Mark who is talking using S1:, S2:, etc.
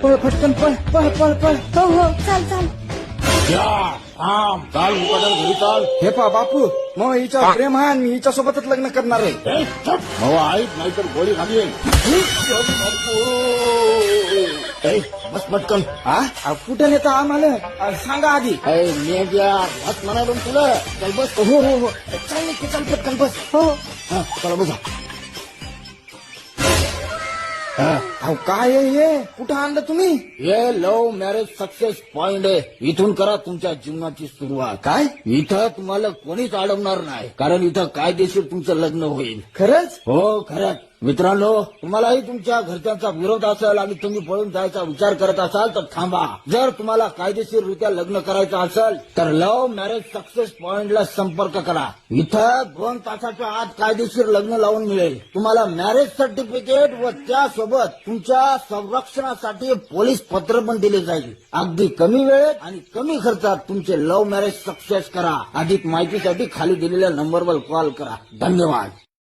S1: पळ फटकन पळ पळ पळ पळ.
S2: हो हो चाल चाल.
S3: चाल मुकादम घरी चाल.
S1: हे पा बापू मग हिच्या प्रेम आहे आणि मी हिच्या सोबतच लग्न करणार आहे.
S3: मवा ऐक नाहीतर गोळी घालीन. बस पटकन.
S1: हा कुठे नेता आम्हाला सांगा आधी.
S3: मेघ्या बस म्हणालो ना तुला. चल बस.
S1: हो हो हो चल नक्की चल पटकन बस.
S2: हो
S3: हा, चला बसा.
S1: अहो काय आहे हे कुठं आणलं तुम्ही.
S3: हे लव्ह मॅरेज सक्सेस पॉइंट आहे. इथून करा तुमच्या जीवनाची सुरुवात.
S1: काय
S3: इथं तुम्हाला कोणीच अडवणार नाही, कारण इथं कायदेशीर तुमचं लग्न होईल.
S1: खरंच.
S3: हो खरंच. मित्रांनो, तुम्हालाही तुमच्या घरच्यांचा विरोध असेल आणि तुम्ही पळून जायचा विचार करत असाल तर थांबा. जर तुम्हाला कायदेशीररित्या लग्न करायचं असेल तर लव्ह मॅरेज सक्सेस पॉइंटला संपर्क करा. इथं 2 तासाच्या आत कायदेशीर लग्न लावून मिळेल. तुम्हाला मॅरेज सर्टिफिकेट व त्यासोबत तुमच्या संरक्षणासाठी पोलीस पत्र पण दिले जाईल. अगदी कमी वेळेत आणि कमी खर्चात तुमचे लव्ह मॅरेज सक्सेस करा. अधिक माहितीसाठी खाली दिलेल्या नंबरवर कॉल करा. धन्यवाद.